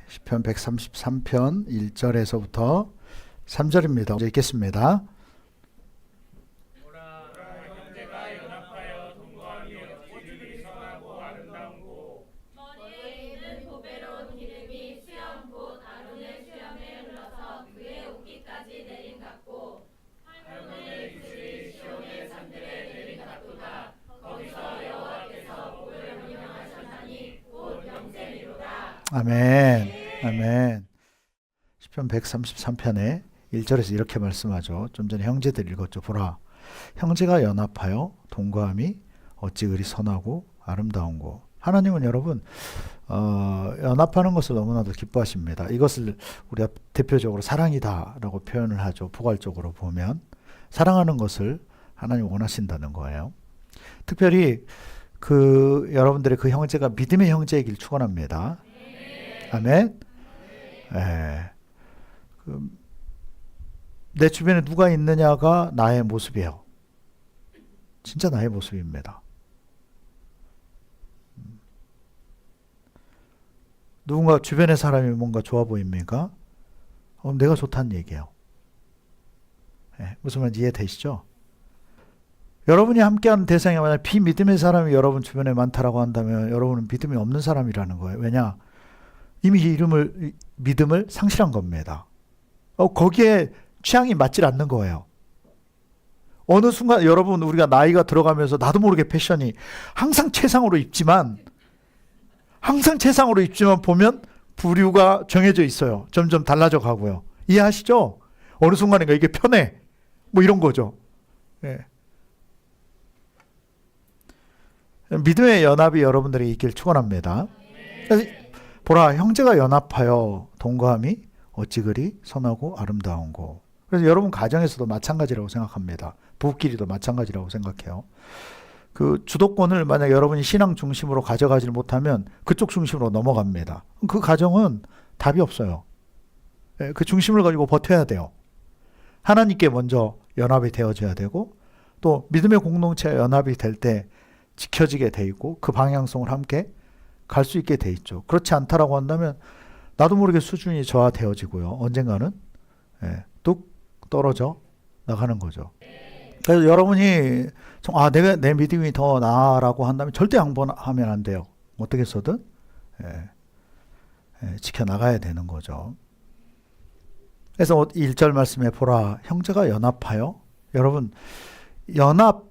시편 133편 1절에서부터 3절입니다. 먼저 읽겠습니다. 아멘. 아멘. 시편 133편에 1절에서 이렇게 말씀하죠. 좀 전에 형제들 읽었죠. 보라, 형제가 연합하여 동거함이 어찌 그리 선하고 아름다운고. 하나님은 여러분 연합하는 것을 너무나도 기뻐하십니다. 이것을 우리가 대표적으로 사랑이다라고 표현을 하죠. 포괄적으로 보면 사랑하는 것을 하나님 원하신다는 거예요. 특별히 여러분들의 그 형제가 믿음의 형제이길 축원합니다. 아멘. 내 주변에 누가 있느냐가 나의 모습이에요. 진짜 나의 모습입니다. 누군가 주변의 사람이 뭔가 좋아 보입니까? 내가 좋다는 얘기예요. 무슨 말인지 이해되시죠? 여러분이 함께하는 대상이 만약 비믿음의 사람이 여러분 주변에 많다라고 한다면 여러분은 믿음이 없는 사람이라는 거예요. 왜냐? 이미 믿음을 상실한 겁니다. 거기에 취향이 맞질 않는 거예요. 어느 순간 여러분 우리가 나이가 들어가면서 나도 모르게 패션이 항상 최상으로 입지만 보면 부류가 정해져 있어요. 점점 달라져 가고요. 이해하시죠? 어느 순간인가 이게 편해. 뭐 이런 거죠. 예. 믿음의 연합이 여러분들에게 있길 축원합니다. 보라, 형제가 연합하여 동거함이 어찌 그리 선하고 아름다운고. 그래서 여러분 가정에서도 마찬가지라고 생각합니다. 부부끼리도 마찬가지라고 생각해요. 그 주도권을 만약 여러분이 신앙 중심으로 가져가지 못하면 그쪽 중심으로 넘어갑니다. 그 가정은 답이 없어요. 그 중심을 가지고 버텨야 돼요. 하나님께 먼저 연합이 되어져야 되고 또 믿음의 공동체와 연합이 될 때 지켜지게 돼 있고 그 방향성을 함께 갈 수 있게 돼 있죠. 그렇지 않다라고 한다면 나도 모르게 수준이 저하되어지고요. 언젠가는 뚝 떨어져 나가는 거죠. 그래서 여러분이 내가 내 믿음이 더 나아라고 한다면 절대 양보하면 안 돼요. 어떻게 해서든 지켜나가야 되는 거죠. 그래서 1절 말씀에 보라, 형제가 연합하여. 여러분 연합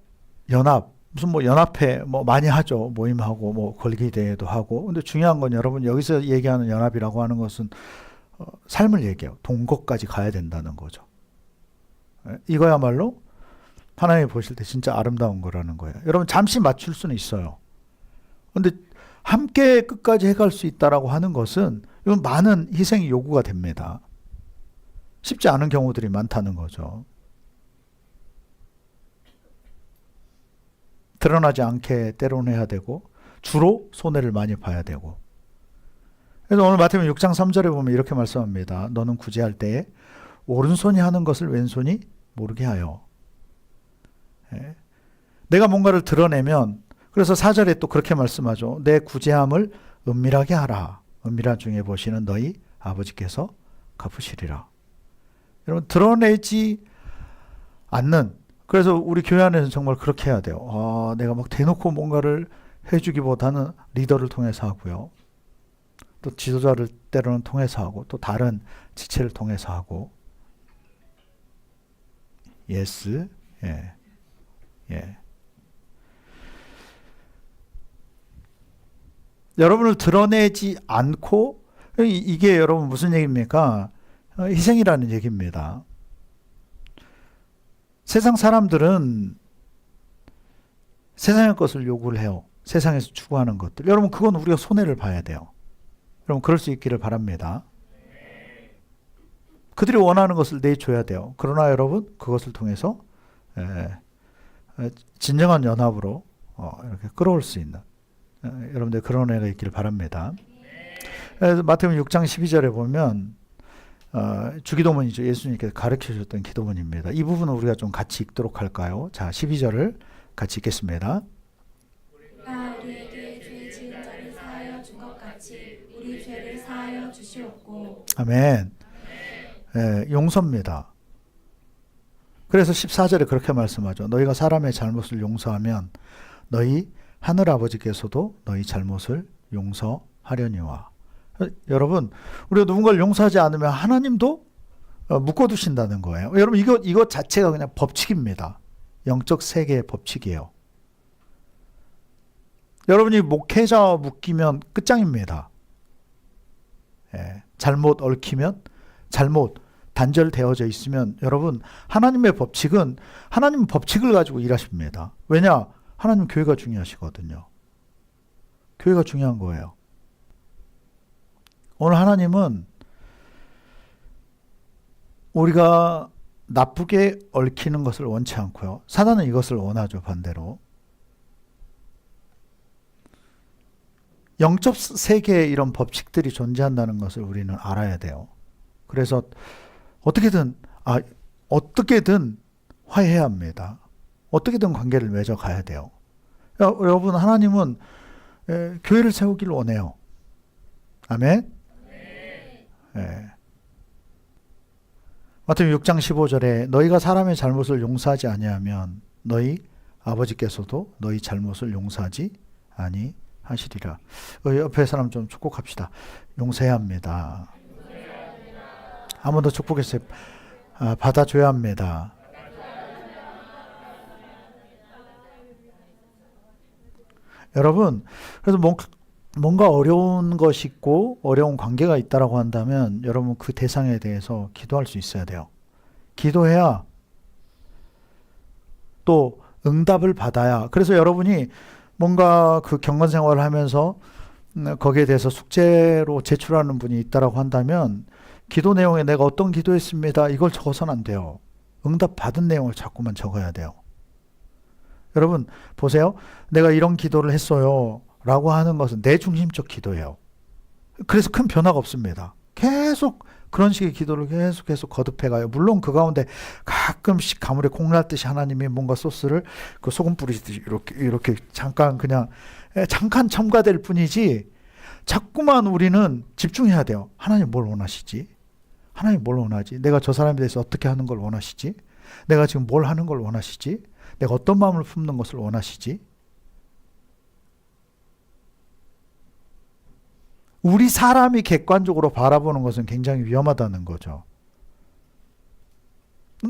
무슨 연합회 많이 하죠. 모임하고 걸기대회도 하고. 근데 중요한 건 여러분 여기서 얘기하는 연합이라고 하는 것은 삶을 얘기해요. 동거까지 가야 된다는 거죠. 이거야말로 하나님이 보실 때 진짜 아름다운 거라는 거예요. 여러분 잠시 맞출 수는 있어요. 근데 함께 끝까지 해갈 수 있다라고 하는 것은 이건 많은 희생이 요구가 됩니다. 쉽지 않은 경우들이 많다는 거죠. 드러나지 않게 때로는 해야 되고 주로 손해를 많이 봐야 되고. 그래서 오늘 마태복음 6장 3절에 보면 이렇게 말씀합니다. 너는 구제할 때에 오른손이 하는 것을 왼손이 모르게 하여. 내가 뭔가를 드러내면, 그래서 4절에 또 그렇게 말씀하죠. 내 구제함을 은밀하게 하라. 은밀한 중에 보시는 너희 아버지께서 갚으시리라. 여러분 드러내지 않는, 그래서 우리 교회 안에서는 정말 그렇게 해야 돼요. 내가 막 대놓고 뭔가를 해주기보다는 리더를 통해서 하고요. 또 지도자를 때로는 통해서 하고 또 다른 지체를 통해서 하고. 예스. 예. 여러분을 드러내지 않고, 이게 여러분 무슨 얘기입니까? 희생이라는 얘기입니다. 세상 사람들은 세상의 것을 요구를 해요. 세상에서 추구하는 것들. 여러분 그건 우리가 손해를 봐야 돼요. 여러분 그럴 수 있기를 바랍니다. 그들이 원하는 것을 내줘야 돼요. 그러나 여러분 그것을 통해서 진정한 연합으로 이렇게 끌어올 수 있는 여러분들 그런 애가 있기를 바랍니다. 그래서 마태복음 6장 12절에 보면 주기도문이죠. 예수님께서 가르쳐 주셨던 기도문입니다. 이 부분은 우리가 좀 같이 읽도록 할까요? 자, 12절을 같이 읽겠습니다. 우리가 우리에게 죄 지은 자를 사하여 준 것 같이 우리 죄를 사하여 주시옵고. 아멘. 예, 용서입니다. 그래서 14절에 그렇게 말씀하죠. 너희가 사람의 잘못을 용서하면 너희 하늘 아버지께서도 너희 잘못을 용서하려니와. 여러분, 우리가 누군가를 용서하지 않으면 하나님도 묶어두신다는 거예요. 여러분, 이것 자체가 그냥 법칙입니다. 영적 세계의 법칙이에요. 여러분이 목회자 묶이면 끝장입니다. 예, 잘못 얽히면, 잘못 단절되어져 있으면, 여러분, 하나님의 법칙은 하나님 법칙을 가지고 일하십니다. 왜냐? 하나님 교회가 중요하시거든요. 교회가 중요한 거예요. 오늘 하나님은 우리가 나쁘게 얽히는 것을 원치 않고요. 사단은 이것을 원하죠, 반대로. 영적 세계에 이런 법칙들이 존재한다는 것을 우리는 알아야 돼요. 그래서 어떻게든 화해해야 합니다. 어떻게든 관계를 맺어가야 돼요. 여러분, 하나님은 교회를 세우기를 원해요. 아멘? 네. 마태복음 6장 15절에 너희가 사람의 잘못을 용서하지 아니하면 너희 아버지께서도 너희 잘못을 용서하지 아니하시리라. 옆에 사람 좀 축복합시다. 용서해야 합니다. 한 번 더 축복했어요. 받아줘야 합니다. 여러분, 그래서 뭔가 어려운 것이 있고 어려운 관계가 있다라고 한다면 여러분 그 대상에 대해서 기도할 수 있어야 돼요. 기도해야 또 응답을 받아야. 그래서 여러분이 뭔가 그 경건 생활을 하면서 거기에 대해서 숙제로 제출하는 분이 있다라고 한다면 기도 내용에 내가 어떤 기도했습니다. 이걸 적어서는 안 돼요. 응답 받은 내용을 자꾸만 적어야 돼요. 여러분 보세요. 내가 이런 기도를 했어요. 라고 하는 것은 내 중심적 기도예요. 그래서 큰 변화가 없습니다. 계속 그런 식의 기도를 계속 거듭해가요. 물론 그 가운데 가끔씩 가물에 콩날듯이 하나님이 뭔가 소스를 그 소금 뿌리듯이 이렇게 잠깐 첨가될 뿐이지 자꾸만 우리는 집중해야 돼요. 하나님 뭘 원하시지? 하나님 뭘 원하지? 내가 저 사람에 대해서 어떻게 하는 걸 원하시지? 내가 지금 뭘 하는 걸 원하시지? 내가 어떤 마음을 품는 것을 원하시지? 우리 사람이 객관적으로 바라보는 것은 굉장히 위험하다는 거죠.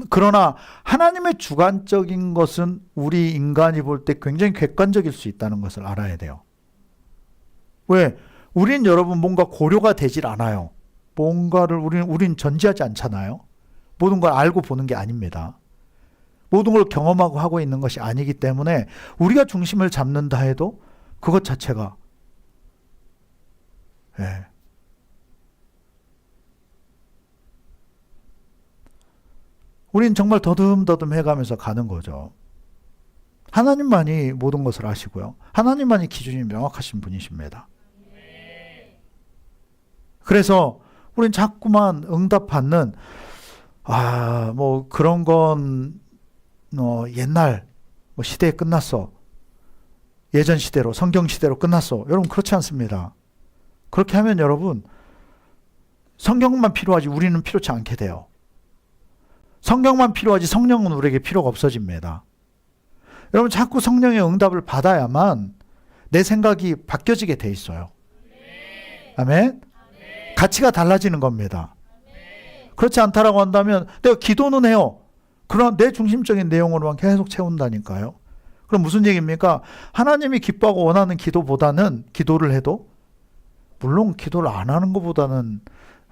그러나 하나님의 주관적인 것은 우리 인간이 볼 때 굉장히 객관적일 수 있다는 것을 알아야 돼요. 왜? 우린 여러분 뭔가 고려가 되질 않아요. 뭔가를 우린 전제하지 않잖아요. 모든 걸 알고 보는 게 아닙니다. 모든 걸 경험하고 하고 있는 것이 아니기 때문에 우리가 중심을 잡는다 해도 그것 자체가 우린 정말 더듬더듬 해가면서 가는 거죠. 하나님만이 모든 것을 아시고요. 하나님만이 기준이 명확하신 분이십니다. 그래서 우린 자꾸만 응답받는 뭐 그런 건 옛날 시대에 끝났어. 예전 시대로 성경 시대로 끝났어. 여러분 그렇지 않습니다. 그렇게 하면 여러분 성경만 필요하지 우리는 필요치 않게 돼요. 성경만 필요하지 성령은 우리에게 필요가 없어집니다. 여러분 자꾸 성령의 응답을 받아야만 내 생각이 바뀌어지게 돼 있어요. 아멘? 가치가 달라지는 겁니다. 그렇지 않다라고 한다면 내가 기도는 해요. 그러나 내 중심적인 내용으로만 계속 채운다니까요. 그럼 무슨 얘기입니까? 하나님이 기뻐하고 원하는 기도를 해도 물론 기도를 안 하는 것보다는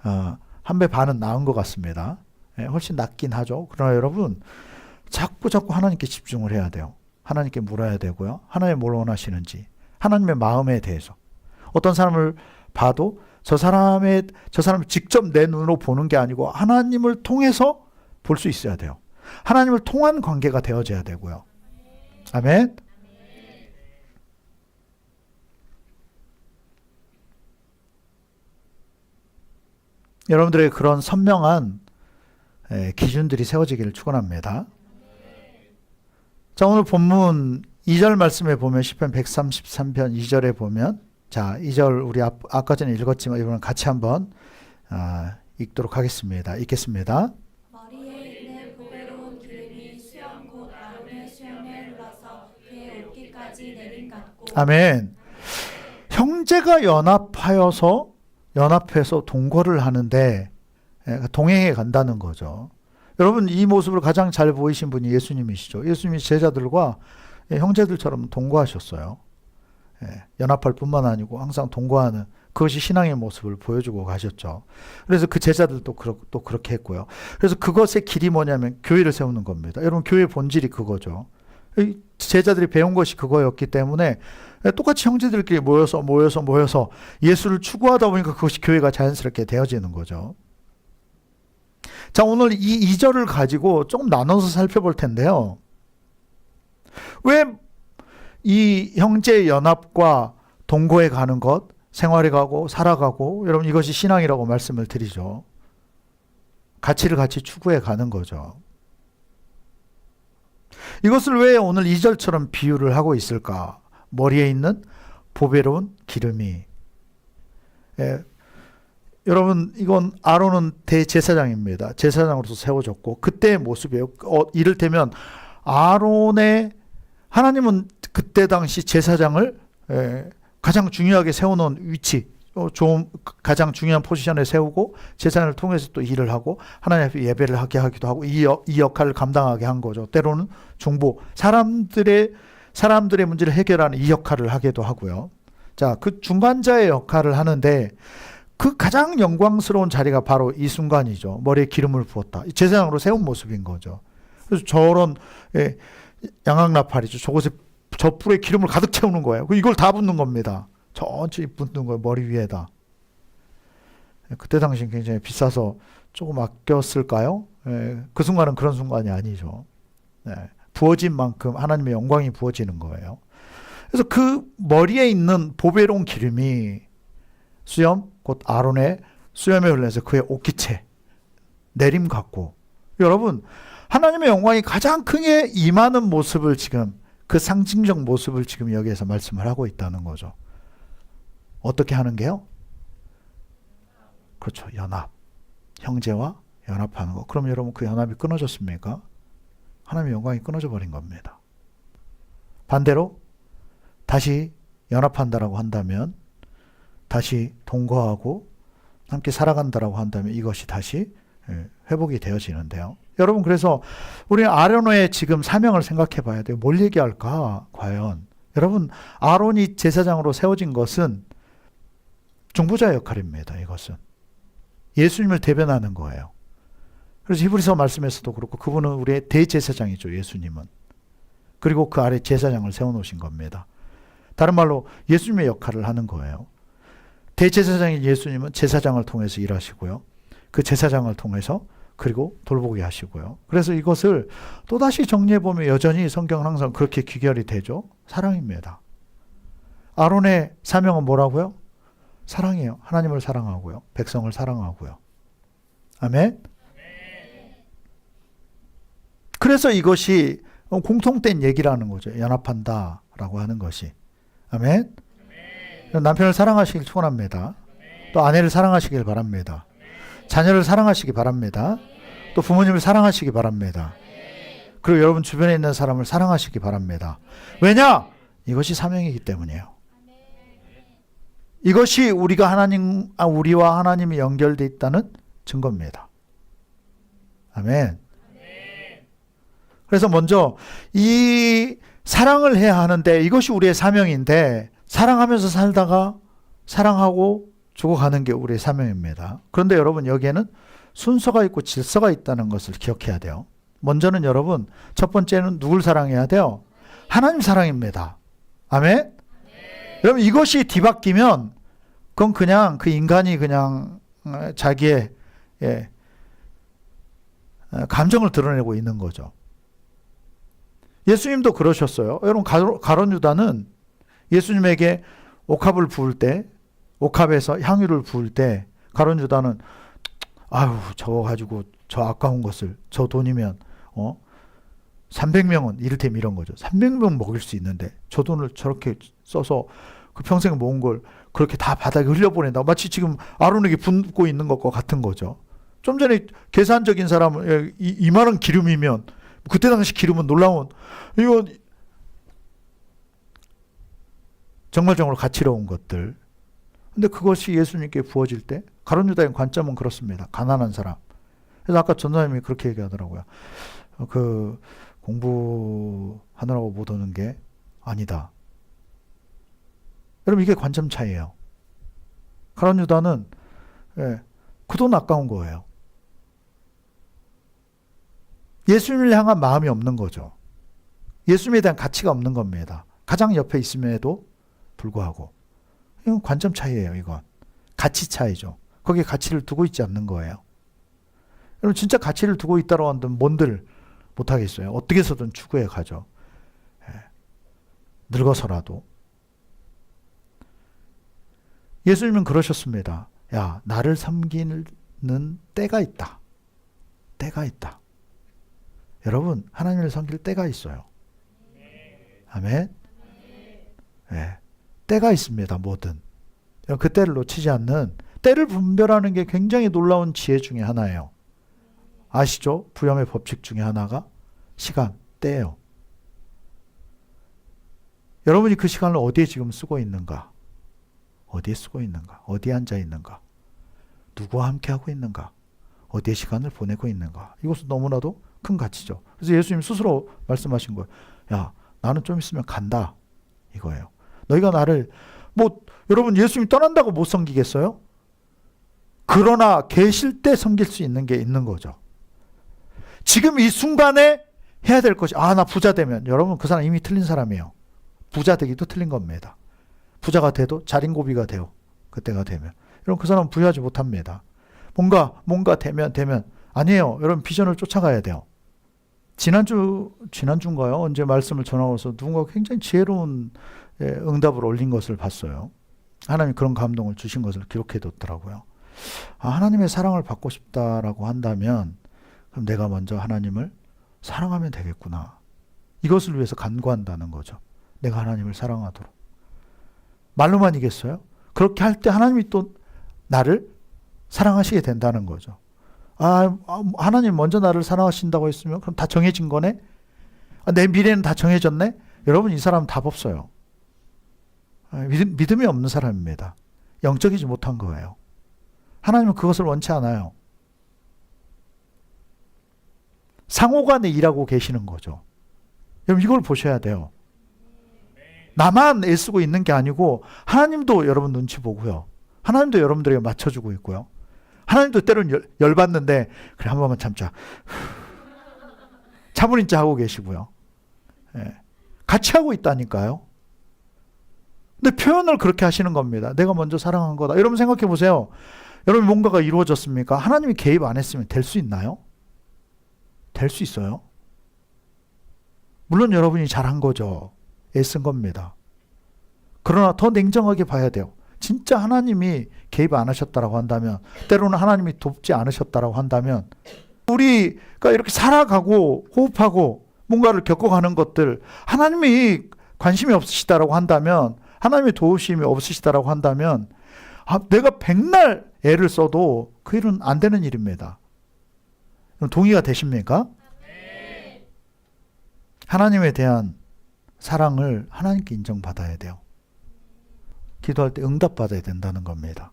한 배 반은 나은 것 같습니다. 훨씬 낫긴 하죠. 그러나 여러분 자꾸 하나님께 집중을 해야 돼요. 하나님께 물어야 되고요. 하나님이 뭘 원하시는지 하나님의 마음에 대해서 어떤 사람을 봐도 저 사람을 직접 내 눈으로 보는 게 아니고 하나님을 통해서 볼 수 있어야 돼요. 하나님을 통한 관계가 되어져야 되고요. 아멘. 여러분들의 그런 선명한 기준들이 세워지기를 축원합니다. 자, 오늘 본문 2절 말씀에 보면 시편 133편 2절에 보면 자, 2절 우리 아까 전에 읽었지만 이번엔 같이 한번 읽도록 하겠습니다. 읽겠습니다. 머리에 있는 보배로운 기름이 수염 곧 아론의 수염에 흘러서 그의 옷깃까지 내림 같고. 아멘. 형제가 연합해서 동거를 하는데 동행해 간다는 거죠. 여러분, 이 모습을 가장 잘 보이신 분이 예수님이시죠. 예수님이 제자들과 형제들처럼 동거하셨어요. 연합할 뿐만 아니고 항상 동거하는, 그것이 신앙의 모습을 보여주고 가셨죠. 그래서 그 제자들도 또 그렇게 했고요. 그래서 그것의 길이 뭐냐면 교회를 세우는 겁니다. 여러분, 교회의 본질이 그거죠. 제자들이 배운 것이 그거였기 때문에 똑같이 형제들끼리 모여서 예수를 추구하다 보니까 그것이 교회가 자연스럽게 되어지는 거죠. 자, 오늘 이 2절을 가지고 조금 나눠서 살펴볼 텐데요. 왜 이 형제 연합과 동거에 가는 것, 생활에 가고 살아가고, 여러분 이것이 신앙이라고 말씀을 드리죠. 가치를 같이 추구해 가는 거죠. 이것을 왜 오늘 2절처럼 비유를 하고 있을까? 머리에 있는 보배로운 기름이. 여러분, 이건 아론은 대제사장입니다. 제사장으로서 세워졌고 그때의 모습이에요. 이를테면 하나님은 그때 당시 제사장을 가장 중요하게 세워놓은 위치, 가장 중요한 포지션에 세우고 제사장을 통해서 또 일을 하고 하나님 앞에 예배를 하게 하기도 하고 이 역할을 감당하게 한 거죠. 때로는 중보, 사람들의 문제를 해결하는 이 역할을 하기도 하고요. 자, 그 중간자의 역할을 하는데 그 가장 영광스러운 자리가 바로 이 순간이죠. 머리에 기름을 부었다. 제사장으로 세운 모습인 거죠. 그래서 저런 양악나팔이죠. 저 뿔에 기름을 가득 채우는 거예요. 이걸 다 붓는 겁니다. 천천히 붓는 거예요. 머리 위에다. 그때 당시엔 굉장히 비싸서 조금 아꼈을까요? 그 순간은 그런 순간이 아니죠. 부어진 만큼 하나님의 영광이 부어지는 거예요. 그래서 그 머리에 있는 보배로운 기름이 수염, 곧 아론의 수염에 흘러서 그의 옷깃에 내림 같고, 여러분, 하나님의 영광이 가장 크게 임하는 모습을 지금, 그 상징적 모습을 지금 여기에서 말씀을 하고 있다는 거죠. 어떻게 하는 게요? 그렇죠. 연합. 형제와 연합하는 거. 그럼 여러분, 그 연합이 끊어졌습니까? 하나님의 영광이 끊어져 버린 겁니다. 반대로 다시 연합한다라고 한다면, 다시 동거하고 함께 살아간다라고 한다면 이것이 다시 회복이 되어지는데요. 여러분, 그래서 우리는 아론의 지금 사명을 생각해 봐야 돼요. 뭘 얘기할까? 과연 여러분, 아론이 제사장으로 세워진 것은 중보자 역할입니다. 이것은 예수님을 대변하는 거예요. 그래서 히브리서 말씀에서도 그렇고 그분은 우리의 대제사장이죠. 예수님은. 그리고 그 아래 제사장을 세워놓으신 겁니다. 다른 말로 예수님의 역할을 하는 거예요. 대제사장인 예수님은 제사장을 통해서 일하시고요. 그 제사장을 통해서 그리고 돌보게 하시고요. 그래서 이것을 또다시 정리해보면 여전히 성경은 항상 그렇게 귀결이 되죠. 사랑입니다. 아론의 사명은 뭐라고요? 사랑이에요. 하나님을 사랑하고요. 백성을 사랑하고요. 아멘? 그래서 이것이 공통된 얘기라는 거죠. 연합한다라고 하는 것이. 아멘? 남편을 사랑하시길 축원합니다. 또 아내를 사랑하시길 바랍니다. 자녀를 사랑하시기 바랍니다. 또 부모님을 사랑하시기 바랍니다. 그리고 여러분 주변에 있는 사람을 사랑하시기 바랍니다. 왜냐? 이것이 사명이기 때문이에요. 이것이 우리와 하나님이 연결되어 있다는 증거입니다. 아멘. 그래서 먼저 이 사랑을 해야 하는데 이것이 우리의 사명인데, 사랑하면서 살다가 사랑하고 죽어가는 게 우리의 사명입니다. 그런데 여러분, 여기에는 순서가 있고 질서가 있다는 것을 기억해야 돼요. 먼저는 여러분, 첫 번째는 누굴 사랑해야 돼요? 하나님 사랑입니다. 아멘? 여러분, 이것이 뒤바뀌면 그건 그냥 그 인간이 그냥 자기의 감정을 드러내고 있는 거죠. 예수님도 그러셨어요. 여러분, 가룟 유다는 예수님에게 옥합을 부을 때, 옥합에서 향유를 부을 때 가룟 유다는 아유, 저거 가지고 저 아까운 것을, 저 돈이면 300명은 이를테면 이런 거죠. 300명 먹일 수 있는데 저 돈을 저렇게 써서 그 평생 모은 걸 그렇게 다 바닥에 흘려보낸다. 마치 지금 아론에게 붓고 있는 것과 같은 거죠. 좀 전에 계산적인 사람은 2만 원 기름이면 그때 당시 기름은 놀라운 이거 정말 가치로운 것들. 근데 그것이 예수님께 부어질 때 가룟 유다의 관점은 그렇습니다. 가난한 사람. 그래서 아까 전도사님이 그렇게 얘기하더라고요. 그 공부하느라고 못 오는 게 아니다. 여러분 이게 관점 차이예요. 가룟 유다는 그 돈 아까운 거예요. 예수님을 향한 마음이 없는 거죠. 예수님에 대한 가치가 없는 겁니다. 가장 옆에 있음에도 불구하고. 이건 관점 차이예요. 이건 가치 차이죠. 거기에 가치를 두고 있지 않는 거예요. 여러분 진짜 가치를 두고 있다고 한다면 뭔들 못하겠어요. 어떻게 해서든 추구해 가죠. 늙어서라도. 예수님은 그러셨습니다. 야, 나를 섬기는 때가 있다. 때가 있다. 여러분 하나님을 섬길 때가 있어요. 아멘. 네. 때가 있습니다. 뭐든. 그 때를 놓치지 않는, 때를 분별하는 게 굉장히 놀라운 지혜 중에 하나예요. 아시죠? 부염의 법칙 중에 하나가 시간, 때예요. 여러분이 그 시간을 어디에 지금 쓰고 있는가? 어디에 쓰고 있는가? 어디에 앉아 있는가? 누구와 함께 하고 있는가? 어디에 시간을 보내고 있는가? 이것은 너무나도 큰 가치죠. 그래서 예수님 스스로 말씀하신 거예요. 야, 나는 좀 있으면 간다. 이거예요. 너희가 나를, 여러분 예수님 떠난다고 못 섬기겠어요? 그러나 계실 때 섬길 수 있는 게 있는 거죠. 지금 이 순간에 해야 될 것이, 나 부자 되면, 여러분 그 사람 이미 틀린 사람이에요. 부자 되기도 틀린 겁니다. 부자가 돼도 자린고비가 돼요. 그때가 되면. 여러분 그 사람은 부유하지 못합니다. 뭔가 되면 아니에요. 여러분 비전을 쫓아가야 돼요. 지난주인가요? 언제 말씀을 전하고서 누군가 굉장히 지혜로운 응답을 올린 것을 봤어요. 하나님이 그런 감동을 주신 것을 기록해 뒀더라고요. 하나님의 사랑을 받고 싶다라고 한다면 그럼 내가 먼저 하나님을 사랑하면 되겠구나. 이것을 위해서 간구한다는 거죠. 내가 하나님을 사랑하도록. 말로만이겠어요? 그렇게 할 때 하나님이 또 나를 사랑하시게 된다는 거죠. 하나님 먼저 나를 사랑하신다고 했으면 그럼 다 정해진 거네? 내 미래는 다 정해졌네? 여러분 이 사람은 답 없어요. 믿음이 없는 사람입니다. 영적이지 못한 거예요. 하나님은 그것을 원치 않아요. 상호간에 일하고 계시는 거죠. 여러분 이걸 보셔야 돼요. 나만 애쓰고 있는 게 아니고 하나님도 여러분 눈치 보고요. 하나님도 여러분들에게 맞춰주고 있고요. 하나님도 때로는 열받는데 그래 한 번만 참자. 참을 인자 하고 계시고요. 같이 하고 있다니까요. 근데 표현을 그렇게 하시는 겁니다. 내가 먼저 사랑한 거다. 여러분 생각해 보세요. 여러분 뭔가가 이루어졌습니까? 하나님이 개입 안 했으면 될 수 있나요? 될 수 있어요. 물론 여러분이 잘한 거죠. 애쓴 겁니다. 그러나 더 냉정하게 봐야 돼요. 진짜 하나님이 개입 안 하셨다라고 한다면, 때로는 하나님이 돕지 않으셨다라고 한다면, 우리가 이렇게 살아가고 호흡하고 뭔가를 겪어가는 것들, 하나님이 관심이 없으시다라고 한다면, 하나님의 도우심이 없으시다라고 한다면, 내가 백날 애를 써도 그 일은 안 되는 일입니다. 동의가 되십니까? 네. 하나님에 대한 사랑을 하나님께 인정받아야 돼요. 기도할 때 응답받아야 된다는 겁니다.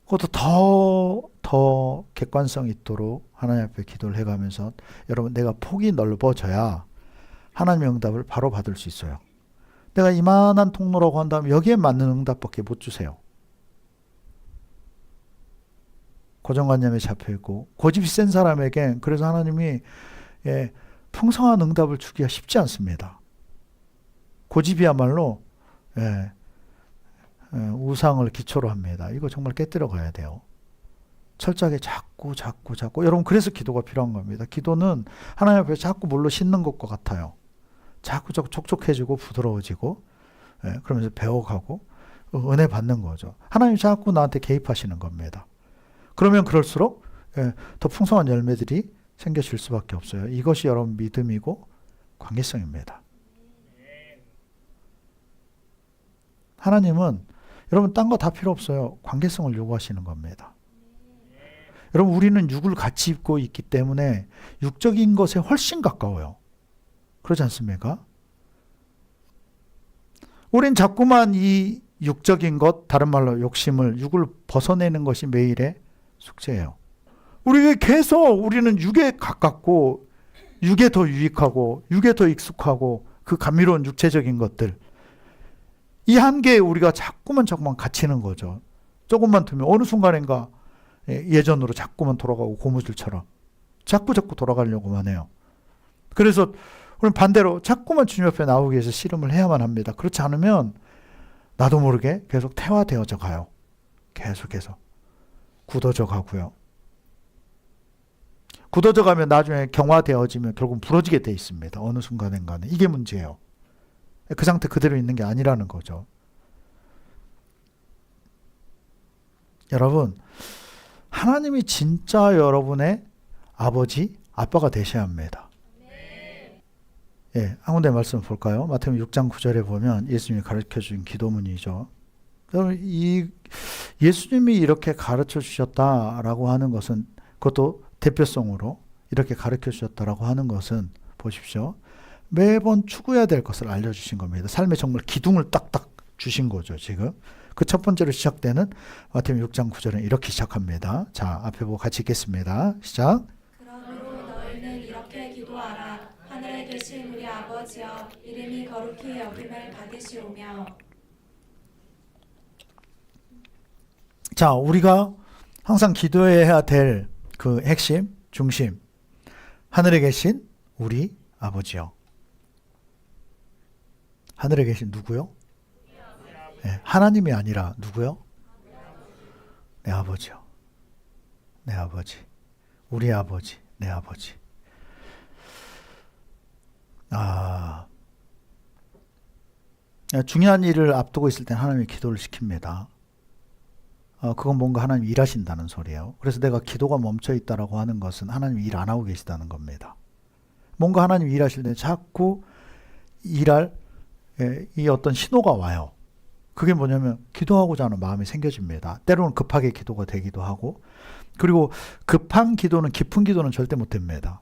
그것도 더 객관성 있도록 하나님 앞에 기도를 해가면서 여러분 내가 폭이 넓어져야 하나님의 응답을 바로 받을 수 있어요. 내가 이만한 통로라고 한다면 여기에 맞는 응답밖에 못 주세요. 고정관념에 잡혀있고 고집이 센 사람에겐 그래서 하나님이 풍성한 응답을 주기가 쉽지 않습니다. 고집이야말로 우상을 기초로 합니다. 이거 정말 깨뜨려 가야 돼요. 철저하게 자꾸 여러분 그래서 기도가 필요한 겁니다. 기도는 하나님 앞에 자꾸 물로 씻는 것과 같아요. 자꾸 촉촉해지고 부드러워지고 그러면서 배워가고 은혜 받는 거죠. 하나님이 자꾸 나한테 개입하시는 겁니다. 그러면 그럴수록 더 풍성한 열매들이 생겨질 수밖에 없어요. 이것이 여러분 믿음이고 관계성입니다. 하나님은 여러분 딴 거 다 필요 없어요. 관계성을 요구하시는 겁니다. 여러분 우리는 육을 같이 입고 있기 때문에 육적인 것에 훨씬 가까워요. 그렇지 않습니까? 우린 자꾸만 이 육적인 것, 다른 말로 욕심을, 육을 벗어내는 것이 매일의 숙제예요. 우리가 계속 우리는 육에 가깝고 육에 더 유익하고 육에 더 익숙하고 그 감미로운 육체적인 것들, 이 한계에 우리가 자꾸만 갇히는 거죠. 조금만 두면 어느 순간인가 예전으로 자꾸만 돌아가고 고무줄처럼 자꾸 돌아가려고만 해요. 그래서 우리는 반대로 자꾸만 주님 옆에 나오기 위해서 씨름을 해야만 합니다. 그렇지 않으면 나도 모르게 계속 태화되어져 가요. 계속해서 굳어져 가고요. 굳어져 가면 나중에 경화되어지면 결국 부러지게 돼 있습니다. 어느 순간인가는. 이게 문제예요. 그 상태 그대로 있는 게 아니라는 거죠. 여러분, 하나님이 진짜 여러분의 아버지, 아빠가 되셔야 합니다. 예, 한 군데 말씀 볼까요? 마태복음 6장 9절에 보면 예수님이 가르쳐 준 기도문이죠. 이 예수님이 이렇게 가르쳐 주셨다라고 하는 것은, 그것도 대표성으로 이렇게 가르쳐 주셨다라고 하는 것은 보십시오. 매번 추구해야 될 것을 알려주신 겁니다. 삶의 정말 기둥을 딱딱 주신 거죠, 지금. 그 첫 번째로 시작되는 마태복음 6장 9절은 이렇게 시작합니다. 자, 앞에 보고 같이 읽겠습니다. 시작. 그러므로 너희는 이렇게 기도하라. 하늘에 계신 우리 아버지여, 이름이 거룩히 여김을 받으시오며. 자, 우리가 항상 기도해야 될 그 핵심, 중심. 하늘에 계신 우리 아버지요. 하늘에 계신 누구요? 네, 하나님이 아니라 누구요? 내 아버지요. 내 아버지. 우리 아버지. 내 아버지. 중요한 일을 앞두고 있을 때 하나님이 기도를 시킵니다. 그건 뭔가 하나님 일하신다는 소리예요. 그래서 내가 기도가 멈춰 있다라고 하는 것은 하나님 일 안 하고 계시다는 겁니다. 뭔가 하나님 일하실 때 자꾸 일할 이 어떤 신호가 와요. 그게 뭐냐면 기도하고자 하는 마음이 생겨집니다. 때로는 급하게 기도가 되기도 하고, 그리고 급한 기도는, 깊은 기도는 절대 못 됩니다.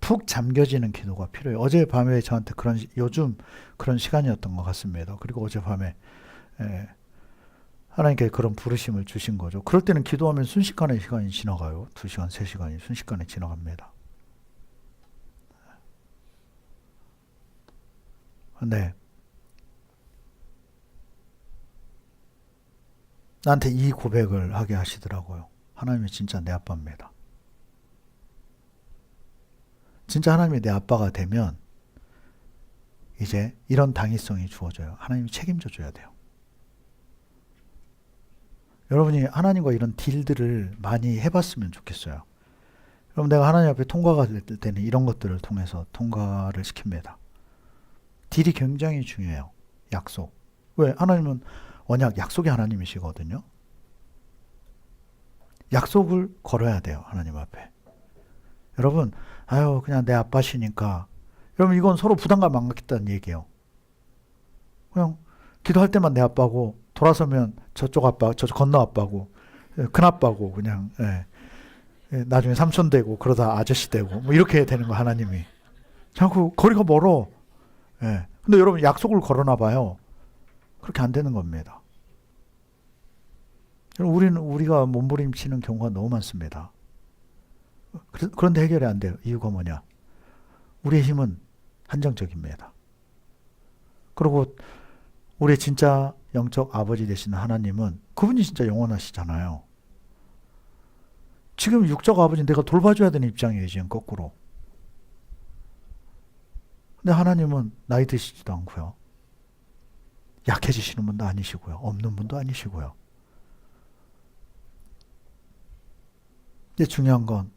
푹 잠겨지는 기도가 필요해요. 어젯밤에 저한테 요즘 그런 시간이었던 것 같습니다. 그리고 어젯밤에 하나님께 그런 부르심을 주신 거죠. 그럴 때는 기도하면 순식간에 시간이 지나가요. 2시간, 3시간이 순식간에 지나갑니다. 네. 나한테 이 고백을 하게 하시더라고요. 하나님이 진짜 내 아빠입니다. 진짜 하나님이 내 아빠가 되면 이제 이런 당위성이 주어져요. 하나님이 책임져 줘야 돼요. 여러분이 하나님과 이런 딜들을 많이 해봤으면 좋겠어요. 여러분, 내가 하나님 앞에 통과가 될 때는 이런 것들을 통해서 통과를 시킵니다. 딜이 굉장히 중요해요. 약속. 왜? 하나님은 언약, 약속의 하나님이시거든요. 약속을 걸어야 돼요. 하나님 앞에. 여러분, 그냥 내 아빠시니까. 여러분, 이건 서로 부담감 안 갖겠다는 얘기예요. 그냥 기도할 때만 내 아빠고, 돌아서면 저쪽 아빠, 저쪽 건너 아빠고, 큰 아빠고, 그냥, 나중에 삼촌 되고, 그러다 아저씨 되고, 뭐 이렇게 되는 거, 하나님이. 자꾸 거리가 멀어. 근데 여러분, 약속을 걸어놔 봐요. 그렇게 안 되는 겁니다. 우리가 몸부림치는 경우가 너무 많습니다. 그런데 해결이 안 돼요. 이유가 뭐냐? 우리의 힘은 한정적입니다. 그리고 우리의 진짜 영적 아버지 되시는 하나님은 그분이 진짜 영원하시잖아요. 지금 육적 아버지는 내가 돌봐줘야 되는 입장이에요. 지금 거꾸로. 근데 하나님은 나이 드시지도 않고요. 약해지시는 분도 아니시고요. 없는 분도 아니시고요. 근데 중요한 건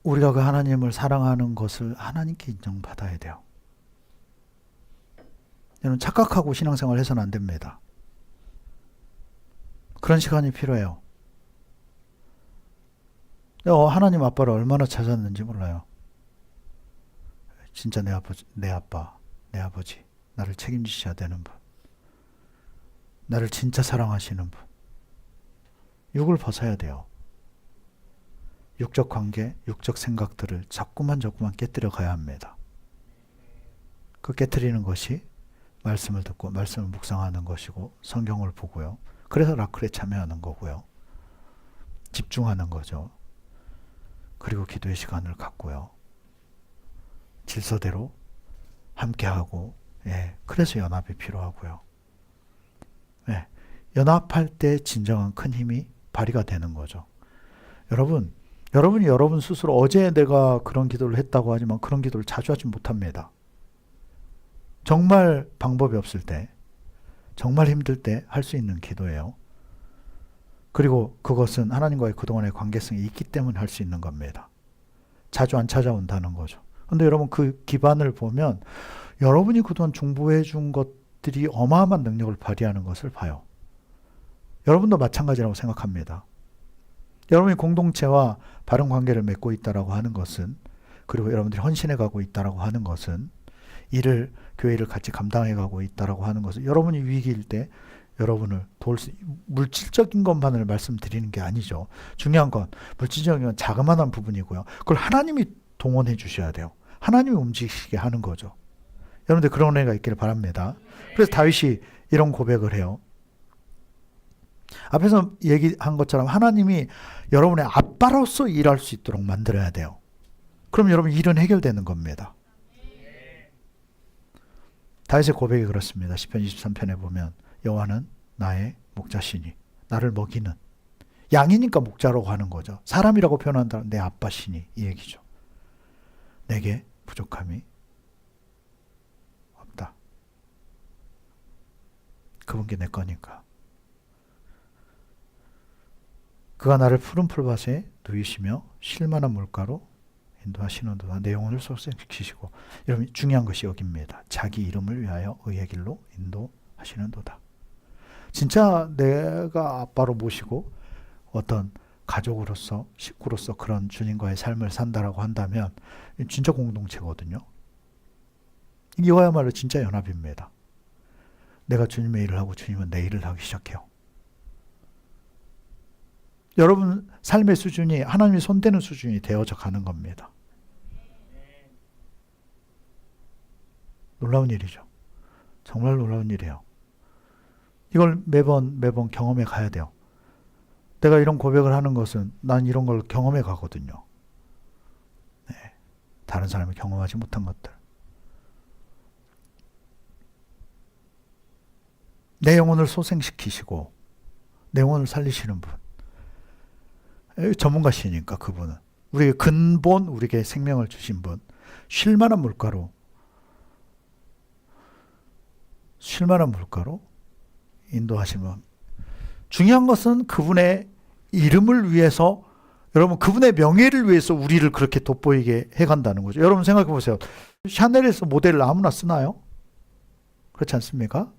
우리가 그 하나님을 사랑하는 것을 하나님께 인정받아야 돼요. 여러분, 착각하고 신앙생활 해서는 안 됩니다. 그런 시간이 필요해요. 하나님 아빠를 얼마나 찾았는지 몰라요. 진짜 내 아빠, 내 아버지, 나를 책임지셔야 되는 분, 나를 진짜 사랑하시는 분, 육을 벗어야 돼요. 육적 관계, 육적 생각들을 자꾸만 깨뜨려 가야 합니다. 그 깨뜨리는 것이 말씀을 듣고 말씀을 묵상하는 것이고 성경을 보고요. 그래서 라클에 참여하는 거고요. 집중하는 거죠. 그리고 기도의 시간을 갖고요. 질서대로 함께하고, 그래서 연합이 필요하고요. 연합할 때 진정한 큰 힘이 발휘가 되는 거죠. 여러분이 여러분 스스로 어제 내가 그런 기도를 했다고 하지만 그런 기도를 자주 하지 못합니다. 정말 방법이 없을 때, 정말 힘들 때 할 수 있는 기도예요. 그리고 그것은 하나님과의 그동안의 관계성이 있기 때문에 할 수 있는 겁니다. 자주 안 찾아온다는 거죠. 근데 여러분 그 기반을 보면 여러분이 그동안 중보해 준 것들이 어마어마한 능력을 발휘하는 것을 봐요. 여러분도 마찬가지라고 생각합니다. 여러분이 공동체와 바른 관계를 맺고 있다라고 하는 것은, 그리고 여러분들이 헌신해 가고 있다라고 하는 것은, 교회를 같이 감당해 가고 있다라고 하는 것은, 여러분이 위기일 때 여러분을 도울 수, 물질적인 것만을 말씀드리는 게 아니죠. 중요한 건 물질적인 건 자그마한 부분이고요. 그걸 하나님이 동원해 주셔야 돼요. 하나님이 움직이시게 하는 거죠. 여러분들 그런 은혜가 있기를 바랍니다. 그래서 다윗이 이런 고백을 해요. 앞에서 얘기한 것처럼 하나님이 여러분의 아빠로서 일할 수 있도록 만들어야 돼요. 그럼 여러분 일은 해결되는 겁니다. 다윗의 고백이 그렇습니다. 시편 23편에 보면 여호와는 나의 목자시니 나를 먹이는, 양이니까 목자라고 하는 거죠. 사람이라고 표현한다면 내 아빠시니 이 얘기죠. 내게 부족함이 없다. 그분께 내 거니까. 그가 나를 푸른 풀밭에 누이시며 쉴만한 물가로 인도하시는도다. 내 영혼을 소생시키시고, 여러분 중요한 것이 여기입니다. 자기 이름을 위하여 의의 길로 인도하시는도다. 진짜 내가 아빠로 모시고 어떤 가족으로서, 식구로서 그런 주님과의 삶을 산다라고 한다면 진짜 공동체거든요. 이거야말로 진짜 연합입니다. 내가 주님의 일을 하고 주님은 내 일을 하기 시작해요. 여러분 삶의 수준이 하나님이 손대는 수준이 되어져 가는 겁니다. 놀라운 일이죠. 정말 놀라운 일이에요. 이걸 매번 경험해 가야 돼요. 내가 이런 고백을 하는 것은 난 이런 걸 경험해 가거든요. 다른 사람이 경험하지 못한 것들. 내 영혼을 소생시키시고 내 영혼을 살리시는 분. 전문가시니까 그분은. 우리의 근본, 우리에게 생명을 주신 분. 쉴만한 물가로 인도하시면, 중요한 것은 그분의 이름을 위해서, 여러분 그분의 명예를 위해서 우리를 그렇게 돋보이게 해간다는 거죠. 여러분 생각해 보세요. 샤넬에서 모델을 아무나 쓰나요? 그렇지 않습니까?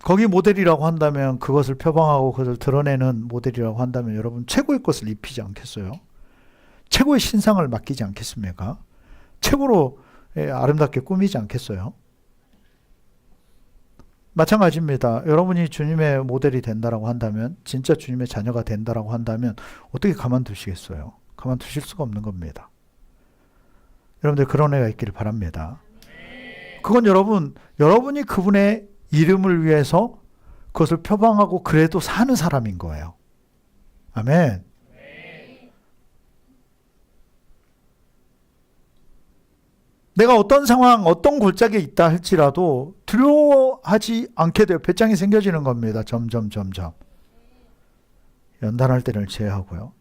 거기 모델이라고 한다면, 그것을 표방하고 그것을 드러내는 모델이라고 한다면 여러분 최고의 것을 입히지 않겠어요? 최고의 신상을 맡기지 않겠습니까? 최고로 아름답게 꾸미지 않겠어요? 마찬가지입니다. 여러분이 주님의 모델이 된다라고 한다면, 진짜 주님의 자녀가 된다라고 한다면 어떻게 가만두시겠어요? 가만두실 수가 없는 겁니다. 여러분들 그런 애가 있기를 바랍니다. 그건 여러분이 그분의 이름을 위해서 그것을 표방하고 그래도 사는 사람인 거예요. 아멘. 내가 어떤 상황, 어떤 골짜기에 있다 할지라도 두려워하지 않게 돼요. 배짱이 생겨지는 겁니다. 점점. 연단할 때를 제외하고요.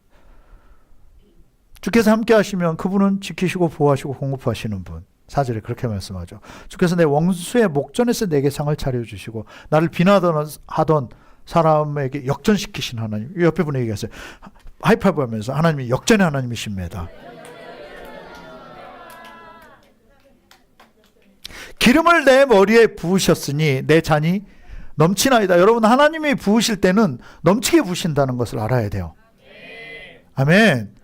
주께서 함께 하시면 그분은 지키시고 보호하시고 공급하시는 분. 4절에 그렇게 말씀하죠. 주께서 내 원수의 목전에서 내게 상을 차려주시고 나를 비난하던 사람에게 역전시키신 하나님. 옆에 분에게 얘기했어요. 하이파이브 하면서 하나님이 역전의 하나님이십니다. 기름을 내 머리에 부으셨으니 내 잔이 넘치나이다. 여러분 하나님이 부으실 때는 넘치게 부으신다는 것을 알아야 돼요. 아멘.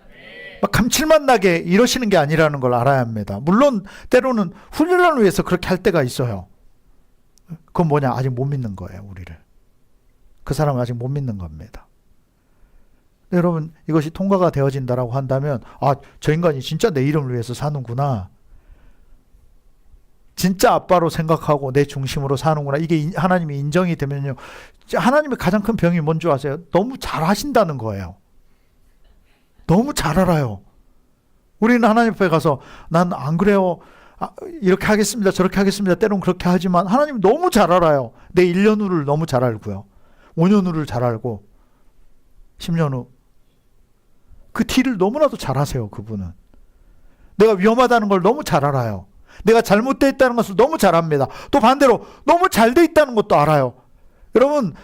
막 감칠맛 나게 이러시는 게 아니라는 걸 알아야 합니다. 물론 때로는 훈련을 위해서 그렇게 할 때가 있어요. 그건 뭐냐? 아직 못 믿는 거예요, 우리를. 그 사람은 아직 못 믿는 겁니다. 여러분, 이것이 통과가 되어진다라고 한다면, 아, 저 인간이 진짜 내 이름을 위해서 사는구나. 진짜 아빠로 생각하고 내 중심으로 사는구나. 이게 하나님이 인정이 되면요. 하나님의 가장 큰 병이 뭔지 아세요? 너무 잘하신다는 거예요. 너무 잘 알아요. 우리는 하나님 앞에 가서 난 안 그래요. 아, 이렇게 하겠습니다. 저렇게 하겠습니다. 때론 그렇게 하지만 하나님 너무 잘 알아요. 내 1년 후를 너무 잘 알고요. 5년 후를 잘 알고 10년 후. 그 뒤를 너무나도 잘 아세요. 그분은. 내가 위험하다는 걸 너무 잘 알아요. 내가 잘못되어 있다는 것을 너무 잘 압니다. 또 반대로 너무 잘 돼 있다는 것도 알아요. 여러분,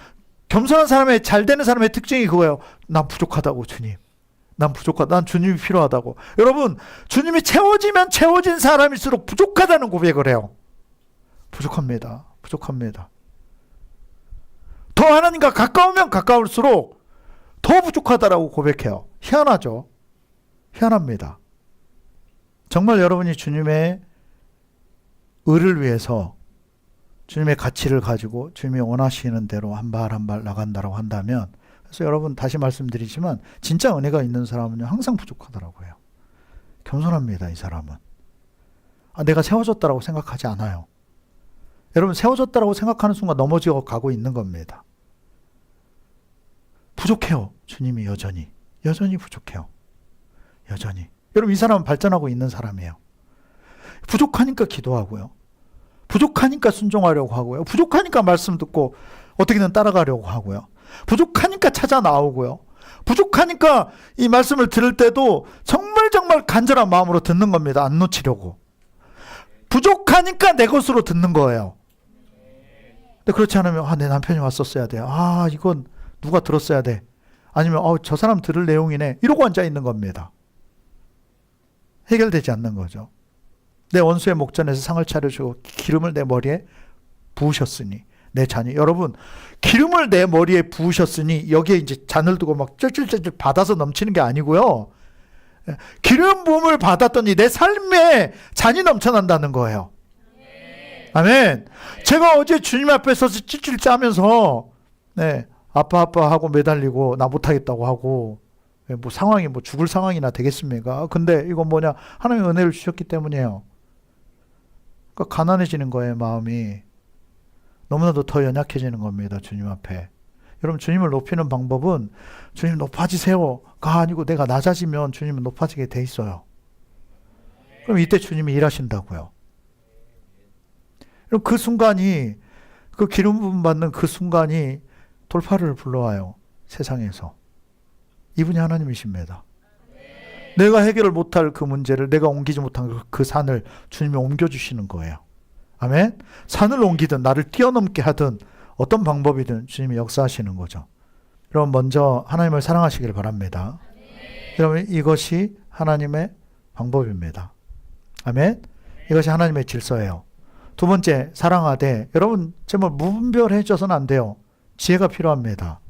겸손한 사람의, 잘 되는 사람의 특징이 그거예요. 난 부족하다고, 주님. 난 부족하다. 난 주님이 필요하다고. 여러분, 주님이 채워지면 채워진 사람일수록 부족하다는 고백을 해요. 부족합니다. 부족합니다. 더 하나님과 가까우면 가까울수록 더 부족하다라고 고백해요. 희한하죠? 희한합니다. 정말 여러분이 주님의 의를 위해서 주님의 가치를 가지고 주님이 원하시는 대로 한 발 한 발 나간다라고 한다면, 그래서 여러분 다시 말씀드리지만 진짜 은혜가 있는 사람은요 항상 부족하더라고요. 겸손합니다. 이 사람은. 아, 내가 세워졌다라고 생각하지 않아요. 여러분, 세워졌다라고 생각하는 순간 넘어져 가고 있는 겁니다. 부족해요. 주님이 여전히 부족해요. 여전히. 여러분, 이 사람은 발전하고 있는 사람이에요. 부족하니까 기도하고요. 부족하니까 순종하려고 하고요. 부족하니까 말씀 듣고 어떻게든 따라가려고 하고요. 부족하니까 찾아 나오고요. 부족하니까 이 말씀을 들을 때도 정말 간절한 마음으로 듣는 겁니다. 안 놓치려고. 부족하니까 내 것으로 듣는 거예요. 근데 그렇지 않으면 내 남편이 왔었어야 돼. 이건 누가 들었어야 돼. 아니면 저 사람 들을 내용이네. 이러고 앉아 있는 겁니다. 해결되지 않는 거죠. 내 원수의 목전에서 상을 차려주고 기름을 내 머리에 부으셨으니 내 자녀. 여러분, 기름을 내 머리에 부으셨으니 여기에 이제 잔을 두고 막 쩔쩔쩔쩔 받아서 넘치는 게 아니고요. 기름 부음을 받았더니 내 삶에 잔이 넘쳐난다는 거예요. 아멘. 제가 어제 주님 앞에 서서 찔찔 짜면서 아빠 하고 매달리고 나 못하겠다고 하고 뭐 상황이 뭐 죽을 상황이나 되겠습니까? 근데 이건 뭐냐? 하나님의 은혜를 주셨기 때문이에요. 그러니까 가난해지는 거예요, 마음이. 너무나도 더 연약해지는 겁니다, 주님 앞에. 여러분, 주님을 높이는 방법은 주님 높아지세요가 아니고 내가 낮아지면 주님은 높아지게 돼 있어요. 그럼 이때 주님이 일하신다고요. 그럼 그 순간이, 그 기름 부음 받는 그 순간이 돌파를 불러와요, 세상에서. 이분이 하나님이십니다. 내가 해결을 못할 그 문제를, 내가 옮기지 못한 그 산을 주님이 옮겨주시는 거예요. 아멘? 산을 옮기든 나를 뛰어넘게 하든 어떤 방법이든 주님이 역사하시는 거죠. 여러분, 먼저 하나님을 사랑하시길 바랍니다. 여러분, 이것이 하나님의 방법입니다. 아멘? 이것이 하나님의 질서예요. 두 번째, 사랑하되. 여러분, 정말 무분별해져서는 안 돼요. 지혜가 필요합니다.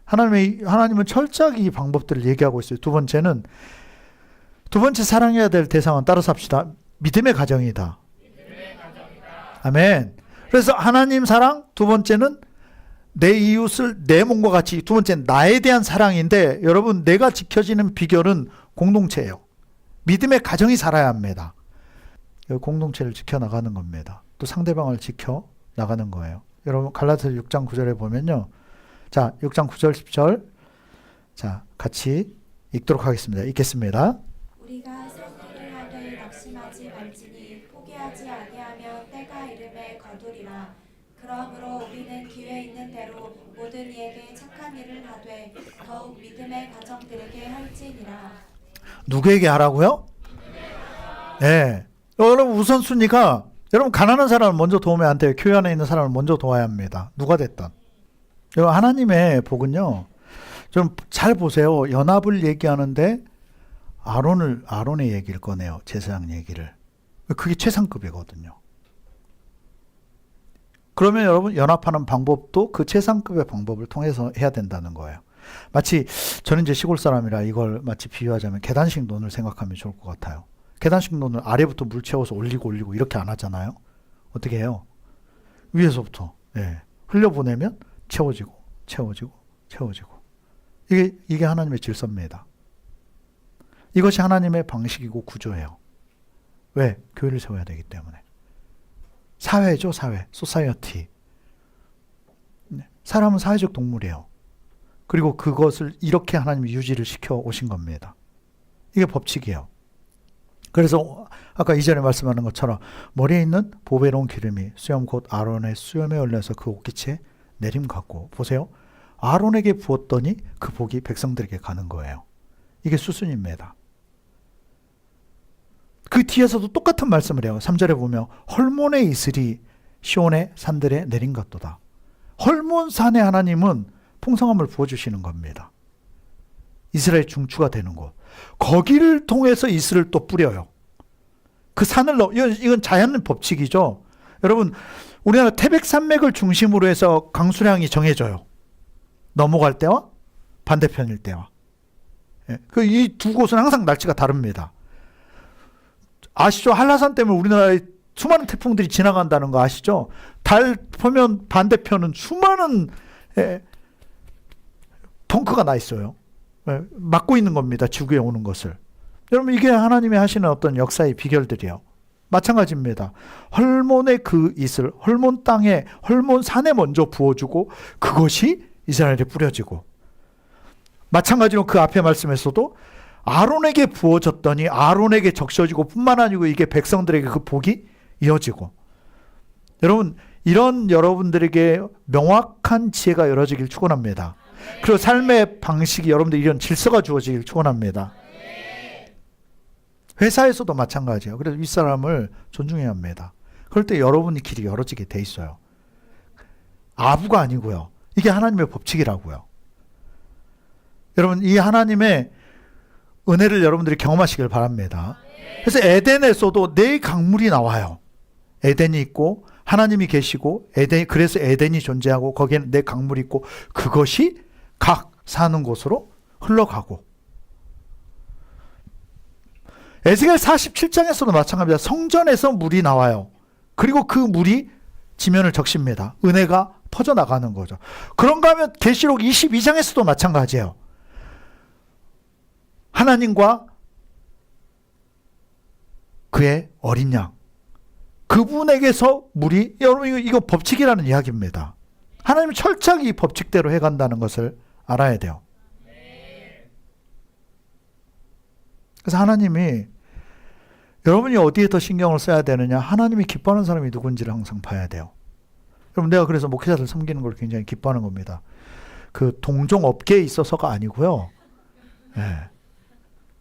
하나님은 철저하게 이 방법들을 얘기하고 있어요. 두 번째 사랑해야 될 대상은 따라 삽시다. 믿음의 가정이다. 아멘. 그래서 하나님 사랑, 두 번째는 내 이웃을 내 몸과 같이, 두 번째는 나에 대한 사랑인데, 여러분, 내가 지켜지는 비결은 공동체예요. 믿음의 가정이 살아야 합니다. 공동체를 지켜나가는 겁니다. 또 상대방을 지켜나가는 거예요. 여러분, 갈라디아서 6장 9절에 보면요. 자, 6장 9절 10절. 자, 같이 읽도록 하겠습니다. 읽겠습니다. 우리가 새 일을 하되 낙심하지 말지니 포기하지 아니하며 때가 이름에 거두리라. 그러므로 우리는 기회 있는 대로 모든 이에게 착한 일을 하되 더욱 믿음의 가정들에게 할지니라. 누구에게 하라고요? 네. 여러분, 우선순위가, 여러분, 가난한 사람을 먼저 도우면 안 돼요. 교회 안에 있는 사람을 먼저 도와야 합니다. 누가 됐든. 여러분, 하나님의 복은요, 좀 잘 보세요. 연합을 얘기하는데 아론의 얘기를 꺼내요. 제사장 얘기를. 그게 최상급이거든요. 그러면 여러분, 연합하는 방법도 그 최상급의 방법을 통해서 해야 된다는 거예요. 마치 저는 이제 시골 사람이라 이걸 마치 비유하자면 계단식 논을 생각하면 좋을 것 같아요. 계단식 논을 아래부터 물 채워서 올리고 이렇게 안 하잖아요. 어떻게 해요? 위에서부터 흘려보내면 채워지고 채워지고 채워지고. 이게 하나님의 질서입니다. 이것이 하나님의 방식이고 구조예요. 왜? 교회를 세워야 되기 때문에. 사회죠, 사회. 소사이어티. 사람은 사회적 동물이에요. 그리고 그것을 이렇게 하나님이 유지를 시켜 오신 겁니다. 이게 법칙이에요. 그래서 아까 이전에 말씀하는 것처럼 머리에 있는 보배로운 기름이 수염 곧 아론의 수염에 올려서 그 옷깃에 내림 같고, 보세요. 아론에게 부었더니 그 복이 백성들에게 가는 거예요. 이게 수순입니다. 그 뒤에서도 똑같은 말씀을 해요. 3절에 보면 헐몬의 이슬이 시온의 산들에 내린 것도다. 헐몬산에 하나님은 풍성함을 부어주시는 겁니다. 이스라엘 중추가 되는 곳. 거기를 통해서 이슬을 또 뿌려요. 그 산을 이건 자연의 법칙이죠. 여러분, 우리나라 태백산맥을 중심으로 해서 강수량이 정해져요. 넘어갈 때와 반대편일 때와. 이 두 곳은 항상 날씨가 다릅니다. 아시죠? 한라산 때문에 우리나라에 수많은 태풍들이 지나간다는 거 아시죠? 달 보면 반대편은 수많은 덩크가 나 있어요. 막고 있는 겁니다. 지구에 오는 것을. 여러분, 이게 하나님이 하시는 어떤 역사의 비결들이에요. 마찬가지입니다. 헐몬의 그 이슬, 헐몬 땅에, 헐몬 산에 먼저 부어주고 그것이 이스라엘에 뿌려지고, 마찬가지로 그 앞에 말씀에서도 아론에게 부어졌더니 아론에게 적셔지고 뿐만 아니고 이게 백성들에게 그 복이 이어지고. 여러분, 이런 여러분들에게 명확한 지혜가 열어지길 축원합니다. 그리고 삶의 방식이 여러분들 이런 질서가 주어지길 축원합니다. 회사에서도 마찬가지예요. 그래서 윗사람을 존중해야 합니다. 그럴 때 여러분의 길이 열어지게 돼 있어요. 아부가 아니고요. 이게 하나님의 법칙이라고요. 여러분, 이 하나님의 은혜를 여러분들이 경험하시길 바랍니다. 그래서 에덴에서도 네 강물이 나와요. 에덴이 있고 하나님이 계시고 그래서 에덴이 존재하고 거기에는 네 강물이 있고 그것이 각 사는 곳으로 흘러가고. 에스겔 47장에서도 마찬가지입니다. 성전에서 물이 나와요. 그리고 그 물이 지면을 적십니다. 은혜가 퍼져나가는 거죠. 그런가 하면 계시록 22장에서도 마찬가지예요. 하나님과 그의 어린 양, 그분에게서 물이, 여러분 이거 법칙이라는 이야기입니다. 하나님은 철저하게 이 법칙대로 해간다는 것을 알아야 돼요. 그래서 하나님이, 여러분이 어디에 더 신경을 써야 되느냐, 하나님이 기뻐하는 사람이 누군지를 항상 봐야 돼요. 여러분, 내가 그래서 목회자들 섬기는 걸 굉장히 기뻐하는 겁니다. 그 동종업계에 있어서가 아니고요.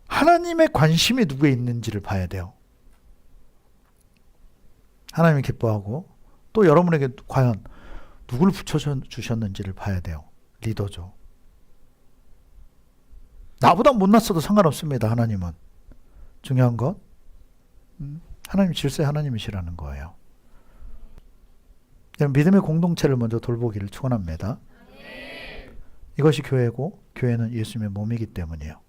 하나님의 관심이 누구에 있는지를 봐야 돼요. 하나님이 기뻐하고 또 여러분에게 과연 누구를 붙여주셨는지를 봐야 돼요. 리더죠. 나보다 못났어도 상관없습니다. 하나님은. 중요한 건 하나님 질서의 하나님이시라는 거예요. 믿음의 공동체를 먼저 돌보기를 축원합니다. 이것이 교회고 교회는 예수님의 몸이기 때문이에요.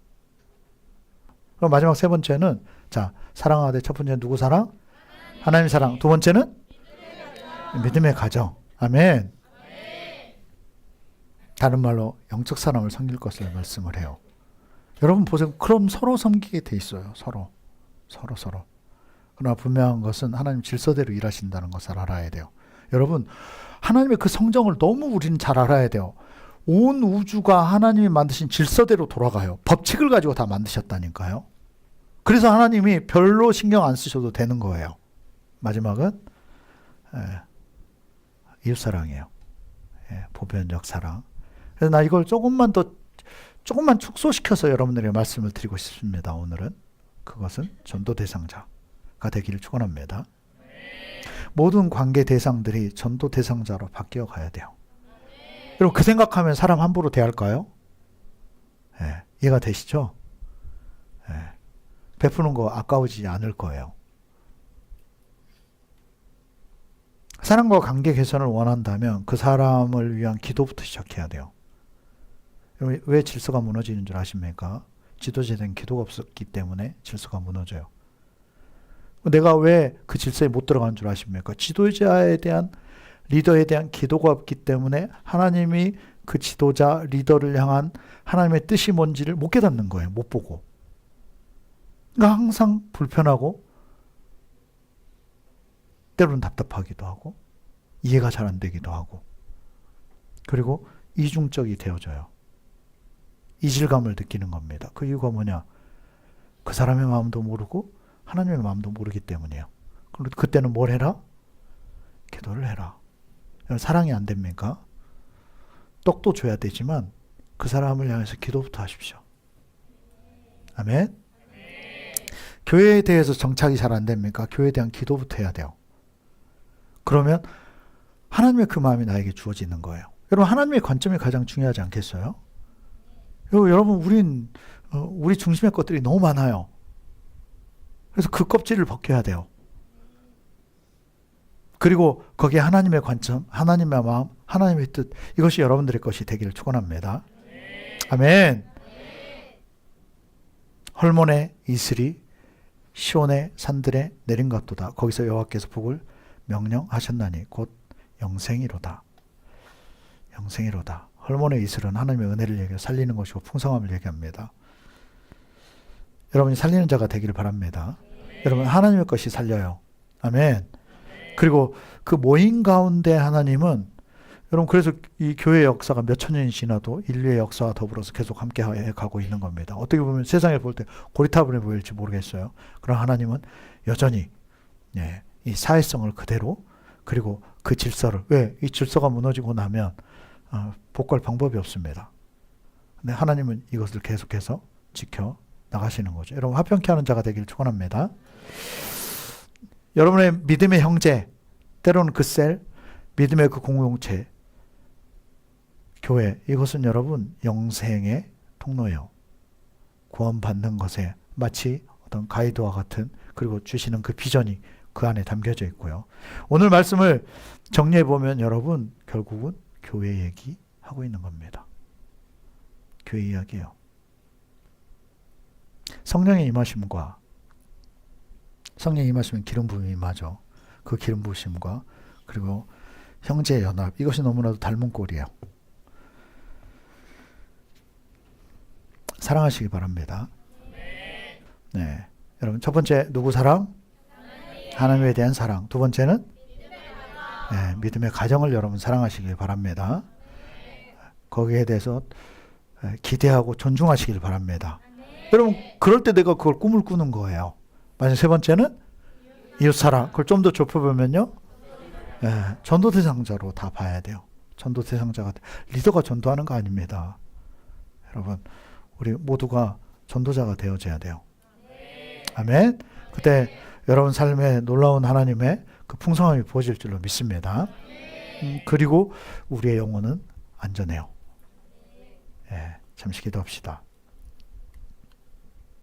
그럼 마지막 세 번째는, 자, 사랑하되 첫 번째는 누구 사랑? 하나님 사랑. 두 번째는 믿음의 가정. 아멘. 다른 말로 영적 사람을 섬길 것을 말씀을 해요. 여러분 보세요. 그럼 서로 섬기게 돼 있어요. 서로. 그러나 분명한 것은 하나님 질서대로 일하신다는 것을 알아야 돼요. 여러분, 하나님의 그 성정을 너무 우리는 잘 알아야 돼요. 온 우주가 하나님이 만드신 질서대로 돌아가요. 법칙을 가지고 다 만드셨다니까요. 그래서 하나님이 별로 신경 안 쓰셔도 되는 거예요. 마지막은 이웃사랑이에요. 보편적 사랑. 그래서 나 이걸 조금만 축소시켜서 여러분들에게 말씀을 드리고 싶습니다. 오늘은 그것은 전도 대상자가 되기를 축원합니다. 모든 관계 대상들이 전도 대상자로 바뀌어 가야 돼요. 여러분, 그 생각하면 사람 함부로 대할까요? 이해가 되시죠? 베푸는 거 아까우지 않을 거예요. 사람과 관계 개선을 원한다면 그 사람을 위한 기도부터 시작해야 돼요. 왜 질서가 무너지는 줄 아십니까? 지도자된 기도가 없었기 때문에 질서가 무너져요. 내가 왜 그 질서에 못 들어가는 줄 아십니까? 지도자에 대한 리더에 대한 기도가 없기 때문에 하나님이 그 지도자, 리더를 향한 하나님의 뜻이 뭔지를 못 깨닫는 거예요. 못 보고. 그러니까 항상 불편하고 때로는 답답하기도 하고 이해가 잘 안 되기도 하고 그리고 이중적이 되어져요. 이질감을 느끼는 겁니다. 그 이유가 뭐냐? 그 사람의 마음도 모르고 하나님의 마음도 모르기 때문이에요. 그럼 그때는 뭘 해라? 기도를 해라. 사랑이 안 됩니까? 떡도 줘야 되지만 그 사람을 향해서 기도부터 하십시오. 아멘. 교회에 대해서 정착이 잘 안 됩니까? 교회에 대한 기도부터 해야 돼요. 그러면 하나님의 그 마음이 나에게 주어지는 거예요. 여러분, 하나님의 관점이 가장 중요하지 않겠어요? 여러분, 우리 중심의 것들이 너무 많아요. 그래서 그 껍질을 벗겨야 돼요. 그리고 거기에 하나님의 관점, 하나님의 마음, 하나님의 뜻, 이것이 여러분들의 것이 되기를 축원합니다. 아멘. 헐몬의 이슬이 시온의 산들에 내린 것도다. 거기서 여호와께서 복을 명령하셨나니 곧 영생이로다. 영생이로다. 헐몬의 이슬은 하나님의 은혜를 얘기해 살리는 것이고 풍성함을 얘기합니다. 여러분이 살리는 자가 되기를 바랍니다. 여러분, 하나님의 것이 살려요. 아멘. 그리고 그 모임 가운데 하나님은, 여러분, 그래서 이 교회 역사가 몇천 년이 지나도 인류의 역사와 더불어서 계속 함께 가고 있는 겁니다. 어떻게 보면 세상에 볼 때 고리타분해 보일지 모르겠어요. 그러나 하나님은 여전히 이 사회성을 그대로, 그리고 그 질서를, 왜? 이 질서가 무너지고 나면 복구할 방법이 없습니다. 근데 하나님은 이것을 계속해서 지켜 나가시는 거죠. 여러분, 화평케 하는 자가 되기를 축원합니다. 여러분의 믿음의 형제, 때로는 그 셀, 믿음의 그 공동체, 교회, 이것은 여러분 영생의 통로예요. 구원받는 것에 마치 어떤 가이드와 같은, 그리고 주시는 그 비전이 그 안에 담겨져 있고요. 오늘 말씀을 정리해 보면 여러분 결국은 교회 얘기하고 있는 겁니다. 교회 이야기예요. 성령의 임하심과, 성령이 임하시면 기름 부음이 임하죠. 그 기름 부으심과 그리고 형제의 연합, 이것이 너무나도 닮은 꼴이에요. 사랑하시기 바랍니다. 네, 여러분, 첫 번째 누구 사랑? 하나님에 대한 사랑. 두 번째는 믿음의 가정을 여러분 사랑하시길 바랍니다. 거기에 대해서 기대하고 존중하시길 바랍니다. 여러분, 그럴 때 내가 그걸 꿈을 꾸는 거예요. 만약 세 번째는 이웃사랑. 그걸 좀 더 좁혀보면요, 전도 대상자로 다 봐야 돼요. 전도 대상자가, 리더가 전도하는 거 아닙니다. 여러분, 우리 모두가 전도자가 되어져야 돼요. 아멘. 그때 여러분 삶에 놀라운 하나님의 그 풍성함이 부어질 줄로 믿습니다. 그리고 우리의 영혼은 안전해요. 잠시 기도합시다.